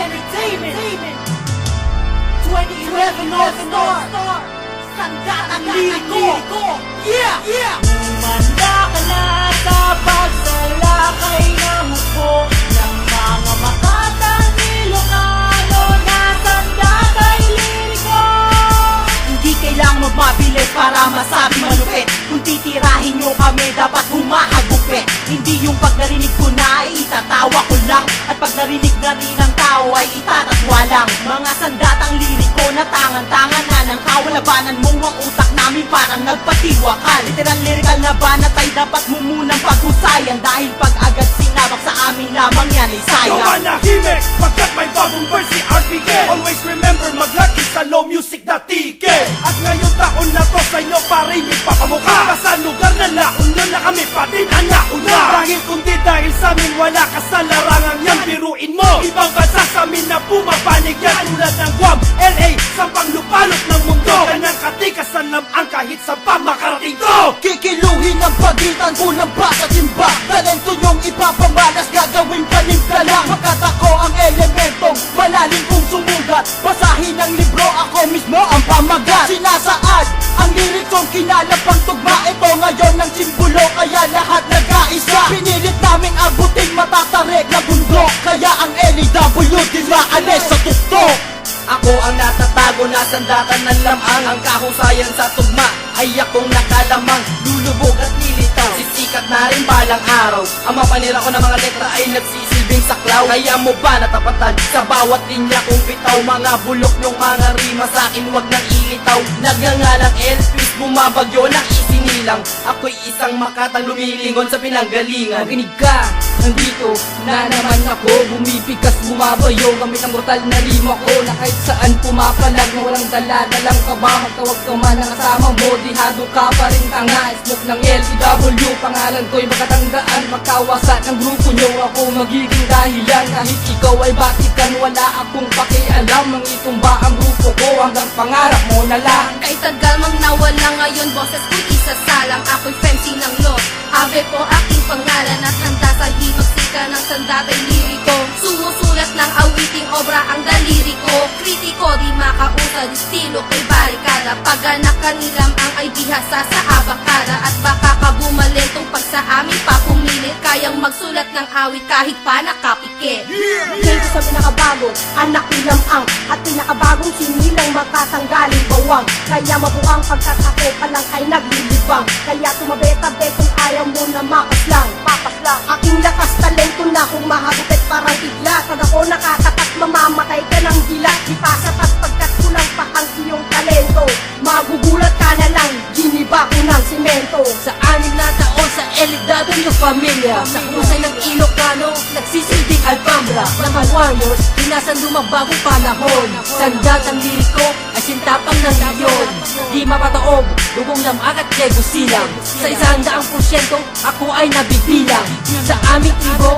Entertainment 2011 All-Star Sandatang Liriko. Yeah! Umanda ka na sa pagsalakay ng hukbo ng mga makatang Ilocano na sandatang liriko. Hindi kailangang magmabilis para masabi malupit. Kung titirahin nyo kami, dapat humahagupit. Hindi yung pag narinig ko na ay itatawa ko lang, at pag narinig na rin ng tao ay itatatwa lang. Mga sandatang liriko na tangan-tangan na ng kawalabanan mo ang utak namin parang nagpatiwakal. Literal lyrical na banat ay dapat mo munang paghusayan, dahil pag agad sinabak sa amin lamang yan ay sayang. Manahimik pagkat may bagong verse si RPK. Always remember maglagi sa lowmusic.tk. At ngayong taon na to sa inyo pa rin ipapamukha. Sa lugar na nauna na kami pa din ang nauna. Dahil kundi dahil sa amin wala ka sa larangan yan. Biruin mo ibang bansa sa amin na pumapanig yan. Tulad ng Guam, LA, sa panglupalot ng mundo. Kanyang katikasan lamang kahit sa pamakarating to. Kikiluhin ang pagitan, kulang pa sa timba. Talento nyong ipapamalas, gagawin panimpla lang. Pagkat ako ang elementong malalim kong sumugat. Basahin ang libro, ako mismo ang pamagat. Sinasaad ang lirikong kinalapang tugma. Ito ngayon ang simbolo, kaya lahat nag-aisa. Pinilit naming abutin matatarik na bundok. Kaya ang LEW di maalis sa tuktok. Ako ang natatago na sandatan ng lamang. Ang kahusayan sa tugma ay akong nakalamang. Lulubog at nilitaw, sisikat na rin balang araw. Ang mapanira ko ng mga letra ay nagsisilbing saklaw. Kaya mo ba natapatan sa bawat linya kong bitaw? Mga bulok ng mga rima sa akin wag nang ilitaw. Nagngangalang Elvis, bumabagyo na isinilang. Ako'y isang makatang lumilingon sa pinanggalingan. Makinig ka, nandito na naman ako. Bumibigas, bumabayo gamit ang brutal na rima ko, na kahit saan pumapalag na walang dala-dalang kaba. Magtawag ka man ang kasama mo, dihado ka pa rin tanga. Smoke ng LEW, pangalan ko'y makatandaan. Magkawasan ng grupo nyo, ako magiging dahilan. Kahit ikaw ay batikan, wala akong pakialam. Ang itumba ang grupo ko hanggang pangarap mo na lang. Kahit tagal mang nawala ngayon, boses ko'y isasalang. Ako'y fancy ng lot, Ave po aking pangalan. At handa sa himagsika ng sandatay liriko. Sumusulat ng awiting obra ang daliri ko. Kritiko, di makausad, estilo kay barikada. Pag anak kanilam ang ay bihasa sa abakada. At baka kabumalentong pag sa amin pa pumilit. Kayang magsulat ng awit kahit pa nakapikit. Dito sa pinakabago, anak nilang ang at pinakabagong sinilang makatanggaling bawang. Kaya mabuang pagkat ako pa lang ay naglilibang. Kaya tumabeta-bet kung ayaw mo na mapaslang. Aking lakas talento na kung mahagupit parang bigla. Pag ako nakakatak, mamamatay ka ng gila. Di pa sapat pagkat kulang pa ang iyong talento. Magugulat ka na lang, giniba ko ng simento. Sa 6 na taon sa LEW pamilya, sa kusay ng Ilocano, nagsisilbing Alhambra. Mga warriors, inasan lumabagong panahon. Sandatang liriko ay sintapang ng leon. Di mapataob, dugong lamang at yego silang. Sa 100%, ako ay nabibilang. Sa aming tribo,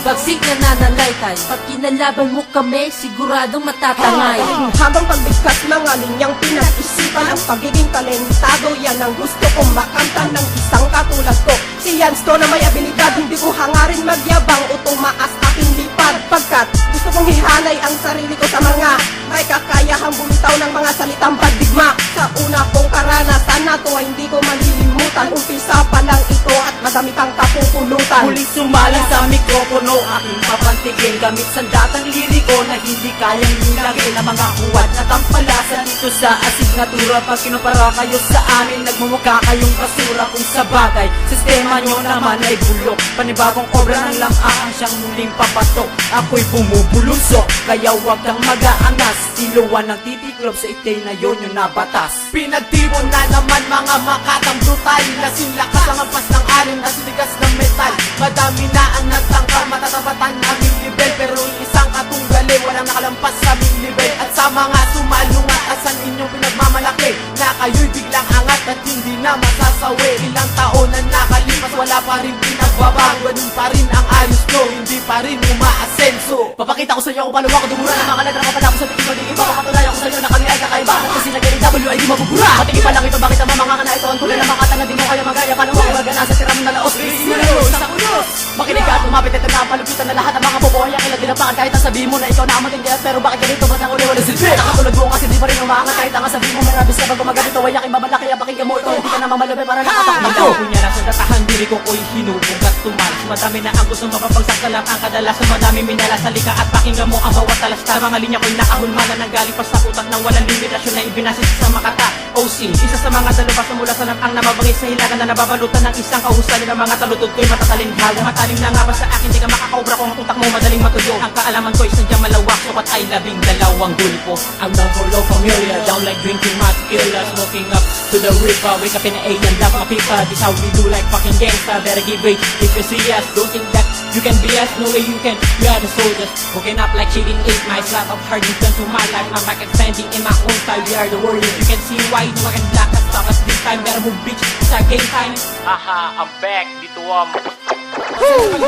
bagsik na nananaytay. Pag kinalaban mo kami, siguradong matatangay. Habang pagbigkas mga linyang pinag-isipan, ang pagiging talentado, yan ang gusto kong makanta ng isang katulad ko. Si Yansto na may abilidad, hindi ko hangarin magyabang o tumaas aking lipad. Pagkat gusto kong hihanay ang sarili ko sa mga may kakayahang bumitaw ng mga salitang padigma. Sa una kong karanasan na to ay hindi ko malilimutan. Umpisa pa lang ito at madami pang kapupulutan. Muling sumalang sa mikropono, aking papantigin gamit sandatang liriko na hindi kayang nilagay na mga kuwat na tampalasan dito sa asignatura. Pag kinumpara kayo sa amin, nagmumukha kayong basura. Kung sa bagay, sistema nyo naman ay bulok. Panibagong obra ng lamang siyang muling papatok. Ako'y bumubulusok, kaya wag kang mag-aangas. Siluan ng titiklop sa itay na yun yung nabatas. Pinagtibon na naman mga makatang brutal. Lasing lakas ang ampas ng alin at tigas ng metal. Madami na ang nagtangka, matatapatan aming level. Pero isang katunggali, walang nakalampas sa aming level. At sa mga sumalungat, asan inyong pinagmamalaki na kayo'y biglang angat at hindi na masasawi. Ilang taon na nakalipas, wala pa rin pinagbabago. Ganun pa rin ang ayos nyo, hindi pa rin umaasenso. Papakita ko sa inyo kung paano ako dumura ng mga letra. Kapala ko sa tingin maging iba, papatunayan ko sa inyo na kami ay kakaiba. Kasi nag-LEW ay di mabubura. Patingin pa lang ito, bakit ang mga na ito? Ang kulay na makatanga, di mo kaya magaya. Paano mo magana sa tiram na laos? Bisi na laos, sa unos. Makinig ka at lumapit, ito na palupitan na lahat ng mga bobo. Kaya kailan din tinapakan kahit ang sabihin mo na ikaw na ang matindi. Pero bakit ganito ba't ang uli-wala silbi? Nakatulad mo kasi di pa rin umaangat kahit ang sabihin mo may rabis ka pag gumagamit o wayak iba malaki. Kaya pakinggan mo ito, hindi ka na mamalubi para nakatakbo. Punya na sa datahan, diri ko ko'y hinubog at tumalas. Madami na ang gustong mapapagsak sa lang ang kadalasan. Madami minalas sa lika at pakinggan mo ang bawat talas. Sa mga linya ko'y nakahulmana ng galing pa sa utak ng walang limitasyon na ibinasis sa makata. OC, isa sa mga dalubas na mula sa ang namabangis sa hilaga na nababalutan ng isang kahusayan ng mga talutod ko'y matatalinhaga. Matalim na nga ba sa akin, di ka makakaobra kung ang utak mo madaling matuyo. Ang kaalaman ko'y sadyang malawak, sukat ay 12 gulpo. I'm down for low familiar, down like drinking my tequila. Smoking up to the river, wake up in the AM, love my people. This how we do like fucking gangsta. Better give way if you see us. Don't think that you can be us, no way you can. We are the soldiers, hooking up like cheating ate my slap of hard done to my life. I'm back and standing in my own style. We are the warriors. You can see why no one can block us, stop us this time. Better move bitch, it's our game time. Haha, I'm back, dito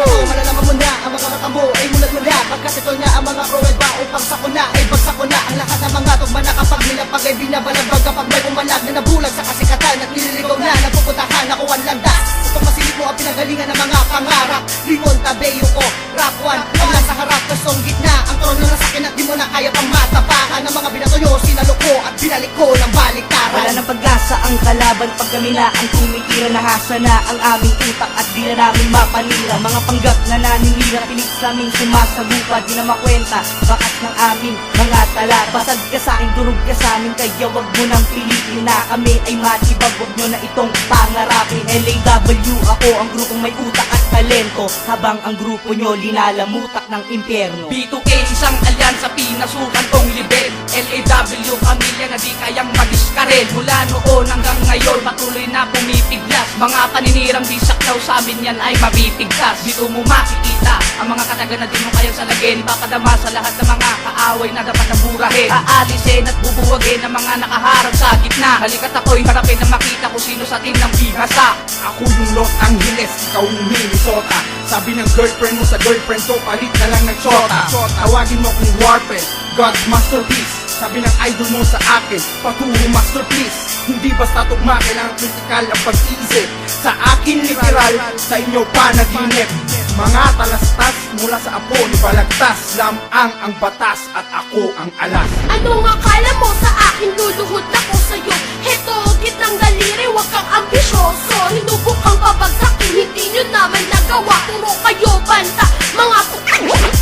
Malalaman mo na ang mga mata mo ay mulat mo na. Pagkat ito na ang mga pruweba upang sakuna ay bagsak ko na. Ang lahat ng mga tugma na kapag nilapag ay binabalabag. Kapag may umalag na nabulag sa kasikatan at nililigaw na napupuntahan ako ang landas. Upang masilip mo ang pinagalingan ng mga pangarap. Limon, tabeyo ko, rap one. Ang nasa harap, kasong gitna. Ang trono na sakin at di mo na kaya pang matapakan. Ang mga binatoyo, sinalo ko at binalik ko ng baliktaran. Wala ng pag-asa ang kalaban pag kami na ang tumitira. Nahasa na ang aming utak at di na namin mapanira. Mga panggap na naninira, pilit sa aming sumasagupa. Di na makwenta, bakas ng aming mga tala. Basag ka sa akin, durog ka sa amin. Kaya wag mo nang pilitin na kami ay matibag. Wag nyo na itong pangarapin. LAW ako ang grupong may utak at talento. Habang ang grupo nyo linalamutak ng impyerno. B2K, isang alyansa, pinasukan tong libel. LAW, pamilya na di kayang madiskarel. Mula noon hanggang ngayon, patuloy na pumipiglas. Mga paninirang di saklaw sa amin yan ay mabibigkas. Dito mo makikita ang mga kataga na di mo kayang salagin. Ipapadama sa lahat ng mga kaaway na dapat naburahin. Aalisin at bubuwagin ang mga nakaharap sa gitna. Halikat ako'y harapin na makita kung sino sa team ng bihasa. Ako yung Los Angeles, ikaw yung Minnesota. Sabi ng girlfriend mo sa girlfriend ko, palit na lang ng shota. Tawagin mo kong Warpen, God's masterpiece. Sabi ng idol mo sa akin, paturo master please. Hindi basta tugma, kailangan critical ang pag-iisip. Sa akin literal, sa inyo panaginip. Mga talastas mula sa apo ni Balagtas. Lamang ang batas at ako ang alas. Anong akala mo sa akin? Luluhod ako sa'yo. Heto, gitnang daliri, wag kang ambisyoso. Hinubok ang babagsakin, hindi nyo naman nagawa. Puro kayo banta, mga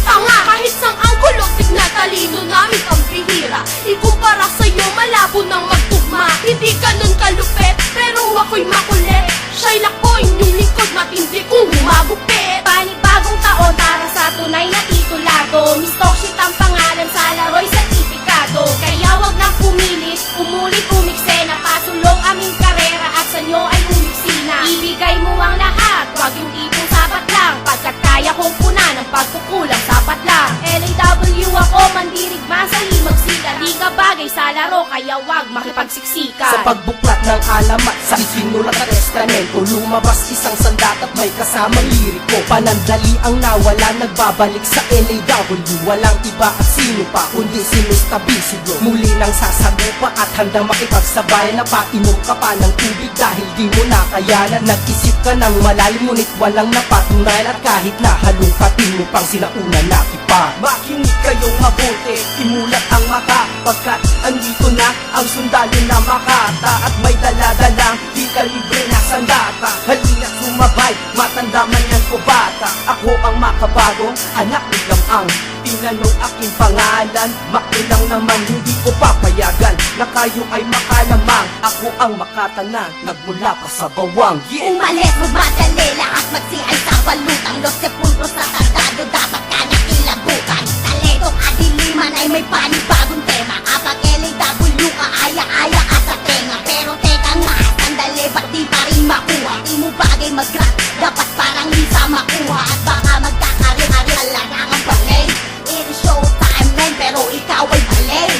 tanga. Kahit sang anggulo, tignan talino namin ang bihira. Ikumpara sa'yo, malabo nang magtugma. Hindi ganun kalupet, pero ako'y makulit. Shylock ko, inyong lingkod, matindi kong humagupit. Panibagong taon para sa tunay na titulado. Miss Toxic ang pangalan sa laro'y sertifikado. Kaya wag nang pumilit, umulit umiksena. Pasulong aming karera at sa nyo ay umiksina. Ibigay mo ang lahat, wag yung tipong sapat lang. Pagkat kaya kong puna ng pagkukulang, sapat lang. LAW ako, mandirigma sa himagsika. Di ka bagay sa laro, kaya wag makipagsiksikan. Sa pagbuklat ng alamat, sa sinulat na testamento, lumabas isang sandat at may kasamang liriko. Panandali ang nawala, nagbabalik sa LAW. Walang iba at sino pa, kundi si Mr. Bisiglo. Muli nang sasagupa at handang makipagsabay. Napainom ka pa ng tubig dahil di mo nakayanan. Nag-isip ka ng malalim, ngunit walang napatunayan. At kahit na halungkatin mo pang sinauna na kipa. Makinig kayong mabuti, imulat ang mata. Pagkat andito na ang sundalo na makata. At may daladalang di kalibre na sandata. Halina't sumabay, matanda man yan ko bata. Ako ang makabagong anak ni Lamang. Tinanong aking pangalan, makilang naman hindi ko papayagan na kayo ay makalamang. Ako ang makatanang, nagmula pa sa bawang. Yeah! Umalis, magmadali, lakas magsiay sa balutang. Los Sepulcros na tandado, dapat ka nakilabutan. Talentong adiliman ay may panibagong tema. Kapag LAW ka, aya-aya ka sa tenga. Pero teka nga, sandali, ba't di pa rin makuha? Di mo bagay mag-rap, dapat parang Lisa makuha. At baka magkakarin-ari, halangang balay. It is showtime, man, pero ikaw ay balay.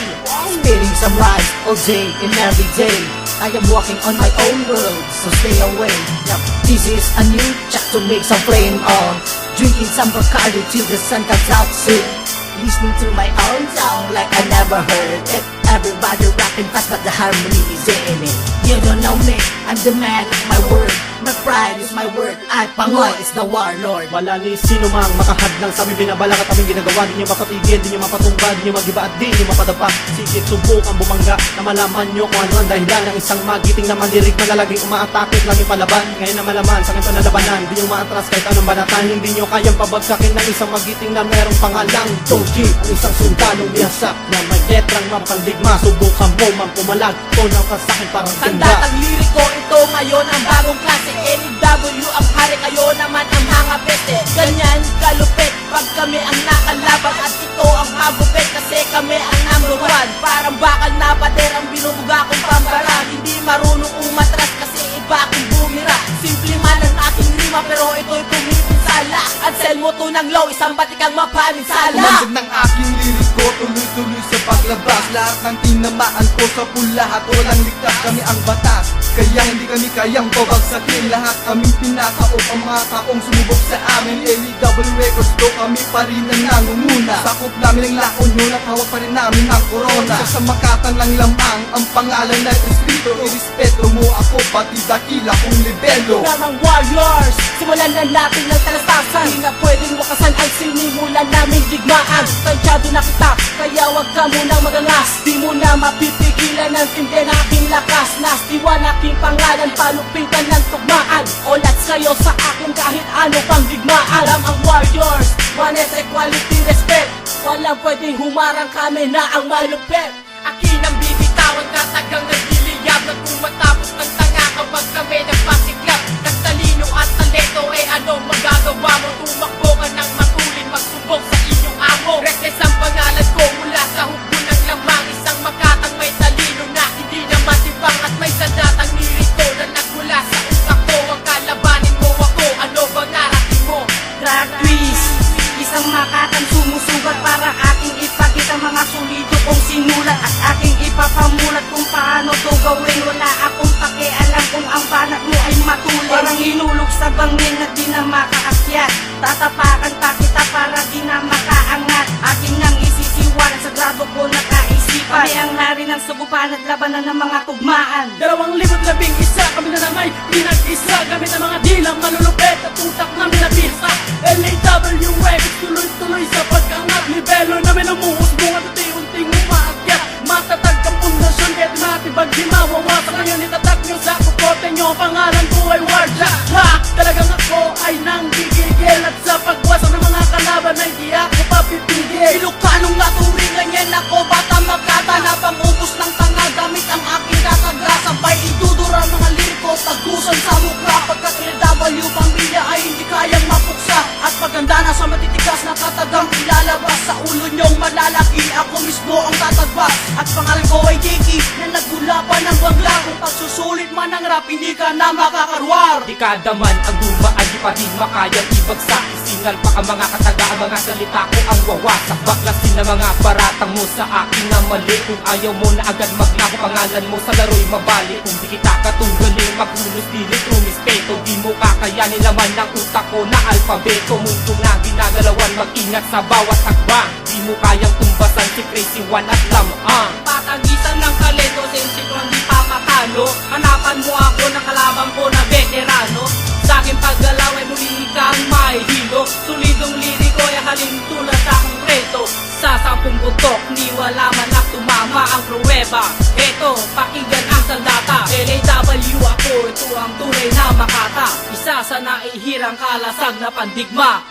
Spitting some rhymes all day and every day. I am walking on my own world, so stay away. Yep. This is a new track to make some flame on. Drinking some Bacardi till the sun comes out soon. Listening to my own song like I never heard it. Everybody rapping fast but the harmony is in it. You don't know me, I'm the man of my word. My pride is my word, at Pangoy is the warlord. Wala ni sino mang makahadlang sa aming binabalak at aming ginagawa. Di nyo mapatigil, di nyo mapatungkad, di nyo magiba at di nyo mapadapa. Sige, subukan bumangga na malaman nyo kung ano ang dahilan ng isang magiting na mandirig malalaging umaatake at laging palaban. Ngayon na malaman sa ganito na labanan, di nyo maatras kahit anong banatan. Hindi nyo kayang pabagsakin ng isang magiting na merong pangalang Toji, ang isang sundalong biyasak na may letrang mapandigma. Subukan mo man pumalag, tunaw ka sa'kin parang tingga. Sandatang liriko, ito ngayon ang bagong klase. LEW ang hari, kayo naman ang mga bete. Ganyan kalupit pag kami ang nakalaban, at ito ang magupit kasi kami ang number one. Parang bakal na pader ang binubuga kong pambarang. Hindi marunong umatras kasi iba akong bumira. Simple man ang aking rima pero ito'y pumipinsala. At sell mo to ng low, isang batikang mapaminsala. Umandag ng aking liriko, tuloy-tuloy sa paglabas. Lahat ng tinamaan ko sa pulahat, walang ligtas, kami ang batas. Kaya hindi kami kayang babagsakin. Lahat kaming pinakaop ang mga taong sumubok sa amin. LEW Records do, kami pa rin ang nangunguna. Sakop namin ang laon yun at hawak pa rin namin ang corona. Sa makatan lang lamang ang pangalan na escrito. Irespeto mo ako, pati dakila kong libelo. Namang warriors, simulan na natin ng talastasan. Di na pwedeng wakasan ang sinimulan naming digmaan. Tansyado na kita, kaya wag ka munang magangas. Di mo na mapipigilan ang tindi ng aking lakas. Nastiwan aking pangalan, palupitan ng tugmaan. Olats kayo sa akin kahit ano pang digmaan. Alam ang warriors, one is equality, respect. Walang pwedeng humarang kami na ang malupit. Akin ang bibitawan, katagang nagliliyab. Na kung matapos ng tanga kapag kami nagpasiklap. Nagtalino at talento, ano magagawa mo? Tumakbo ka ng matulin, magsubok sa inyong amo. Reckless ang pangalan ko mula sa hukbo ng lamang. Isang makatang may talino na hindi na matibang. At may sandatang liriko na nagmula sa utak ko. Ang kalabanin mo ako, ano bang narating mo? Drag twist, isang makatang sumusugat para aking ipakita mga solido kong sinulat. At aking ipapamulat kung paano to gawin. Wala akong pakialam kung ang banat mo ay matulin. Parang hinulog sa bangin na di na makaakyat. Tatapakan pa kita para di na makaangat. Aking nang isisiwan sa grado ko na kaisipan. Kami ang hari ng sugupan at labanan ng mga tugmaan. 2011, kami na may pinag-isa. Gamit ang mga dilang malulupet at utak na minabisa. LEW Records, tuloy-tuloy sa pagkangat. Nibelo namin umuusbong at unti-unting umaakyat. Matatag ang pundasyon, kahit matibag di mawawasak. Ngayon itatak nyo sa kukote nyo, pangalan ko ay Wardla. Ha! Talagang ako ay nanggigigil. At sa pagwasak ng mga kalaban ay di ako papipigil. Ilocanong naturingan yan ako, bata magkata na pang-ubos ng tanga. Gamit ang aking kasagla, sabay idudura mga liriko, tagusan sa mukha. Pagkat LEW pamilya ay hindi kayang mapuksa. At paganda na sa matitigas na katagang ilalabas. Sa ulo nyong malalaki, ako mismo ang tatagbas. At pangalan ko ay Diki, na nagmula pa ng bangla. Kung pagsusulit man ng rap, hindi ka na makakarwar. Dekada man ang dumaan, di pa rin makayang ibagsak. Isingal pa ang mga kataga, ang mga salita ko ang wawasak. Baklasin na mga paratang mo sa akin na mali. Kung ayaw mo na agad maglako, pangalan mo sa laro'y mabali. Kung di kita katunggaling, maghulos dilit, rumispeto. Di mo kakayanin naman ng utak ko na alfabeto. Mundo na ginagalawan, mag-ingat sa bawat hakbang. Di mo kayang tumbasan si Crazy One at Lamang. Patagitan ng talento, sensito hindi pa matalo. Hanapan mo ako ng kalabang ko na veterano. Sa aking paggalaw ay muli kang mahihilo. Solidong liriko ay halin tulad sa akong preto. Sa 10 butok, ni wala man na tumama ang pruweba. Eto, pakinggan ang sandata. LEW ako, ito ang tunay na makata. Isa sa naihirang kalasag na pandigma.